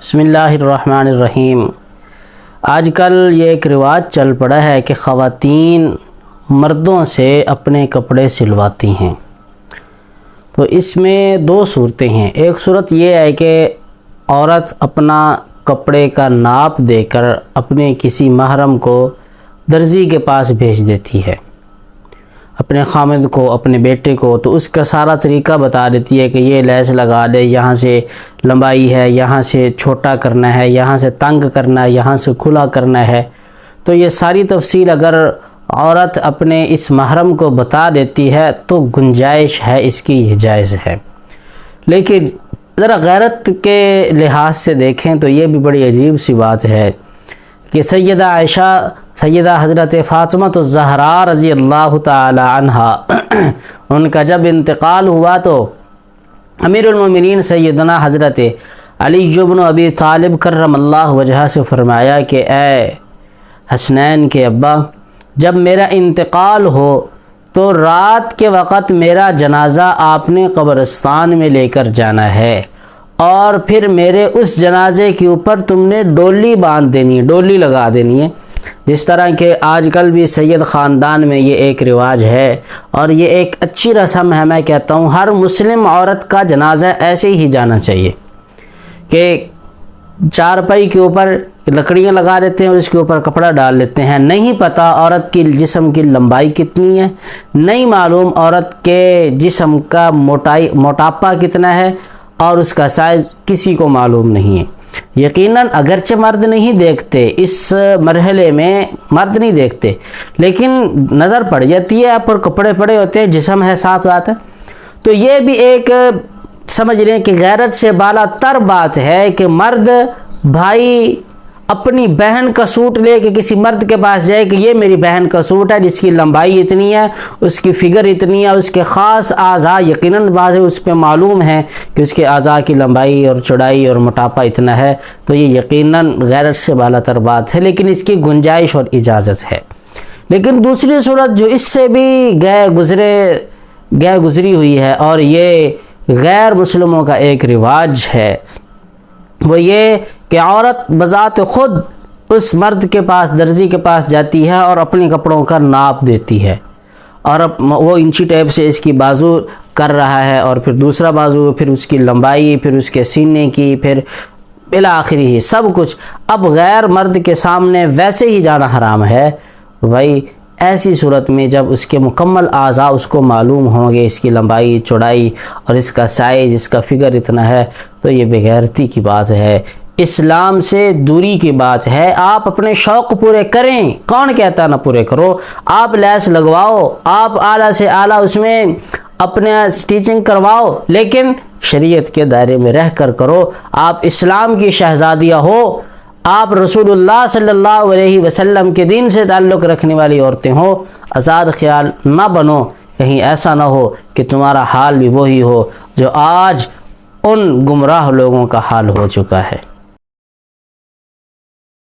بسم اللہ الرحمن الرحیم۔ آج کل یہ ایک رواج چل پڑا ہے کہ خواتین مردوں سے اپنے کپڑے سلواتی ہیں۔ تو اس میں دو صورتیں ہیں۔ ایک صورت یہ ہے کہ عورت اپنا کپڑے کا ناپ دے کر اپنے کسی محرم کو درزی کے پاس بھیج دیتی ہے، اپنے خامد کو، اپنے بیٹے کو، تو اس کا سارا طریقہ بتا دیتی ہے کہ یہ لیس لگا لے، یہاں سے لمبائی ہے، یہاں سے چھوٹا کرنا ہے، یہاں سے تنگ کرنا ہے، یہاں سے کھلا کرنا ہے۔ تو یہ ساری تفصیل اگر عورت اپنے اس محرم کو بتا دیتی ہے تو گنجائش ہے، اس کی جائز ہے۔ لیکن ذرا غیرت کے لحاظ سے دیکھیں تو یہ بھی بڑی عجیب سی بات ہے کہ سیدہ عائشہ، سیدہ حضرت فاطمہ الزہراء رضی اللہ تعالی عنہا ان کا جب انتقال ہوا تو امیر المومنین سیدنا حضرت علی بن ابی طالب کرم اللہ وجہہ سے فرمایا کہ اے حسنین کے ابا، جب میرا انتقال ہو تو رات کے وقت میرا جنازہ آپ نے قبرستان میں لے کر جانا ہے، اور پھر میرے اس جنازے کے اوپر تم نے ڈولی باندھ دینی ہے، ڈولی لگا دینی ہے، جس طرح کہ آج کل بھی سید خاندان میں یہ ایک رواج ہے، اور یہ ایک اچھی رسم ہے۔ میں کہتا ہوں ہر مسلم عورت کا جنازہ ایسے ہی جانا چاہیے کہ چارپائی کے اوپر لکڑیاں لگا دیتے ہیں اور اس کے اوپر کپڑا ڈال لیتے ہیں۔ نہیں پتہ عورت کی جسم کی لمبائی کتنی ہے، نہیں معلوم عورت کے جسم کا موٹاپا کتنا ہے، اور اس کا سائز کسی کو معلوم نہیں ہے۔ یقیناً اگرچہ مرد نہیں دیکھتے، اس مرحلے میں مرد نہیں دیکھتے، لیکن نظر پڑ جاتی ہے، پر کپڑے پڑے ہوتے ہیں، جسم ہے، صاف بات ہے۔ تو یہ بھی ایک سمجھ لیں کہ غیرت سے بالا تر بات ہے کہ مرد بھائی اپنی بہن کا سوٹ لے کے کسی مرد کے پاس جائے کہ یہ میری بہن کا سوٹ ہے، جس کی لمبائی اتنی ہے، اس کی فگر اتنی ہے، اس کے خاص اعضاء یقیناً واضح اس پہ معلوم ہے کہ اس کے اعضاء کی لمبائی اور چوڑائی اور موٹاپا اتنا ہے، تو یہ یقیناً غیرت سے بالا تر بات ہے، لیکن اس کی گنجائش اور اجازت ہے۔ لیکن دوسری صورت جو اس سے بھی گزری ہوئی ہے، اور یہ غیر مسلموں کا ایک رواج ہے، وہ یہ کہ عورت بذات خود اس مرد کے پاس، درزی کے پاس جاتی ہے اور اپنے کپڑوں کا ناپ دیتی ہے، اور وہ انچی ٹیپ سے اس کی بازو کر رہا ہے، اور پھر دوسرا بازو، پھر اس کی لمبائی، پھر اس کے سینے کی، پھر بالآخری ہی سب کچھ۔ اب غیر مرد کے سامنے ویسے ہی جانا حرام ہے۔ بھائی ایسی صورت میں جب اس کے مکمل اعضاء اس کو معلوم ہوں گے، اس کی لمبائی، چوڑائی اور اس کا سائز، اس کا فگر اتنا ہے، تو یہ بے غیرتی کی بات ہے، اسلام سے دوری کی بات ہے۔ آپ اپنے شوق پورے کریں، کون کہتا نہ پورے کرو، آپ لیس لگواؤ، آپ اعلیٰ سے اعلیٰ اس میں اپنے سٹیچنگ کرواؤ، لیکن شریعت کے دائرے میں رہ کر کرو۔ آپ اسلام کی شہزادیاں ہو، آپ رسول اللہ صلی اللہ علیہ وسلم کے دین سے تعلق رکھنے والی عورتیں ہو، آزاد خیال نہ بنو، کہیں ایسا نہ ہو کہ تمہارا حال بھی وہی ہو جو آج ان گمراہ لوگوں کا حال ہو چکا ہے۔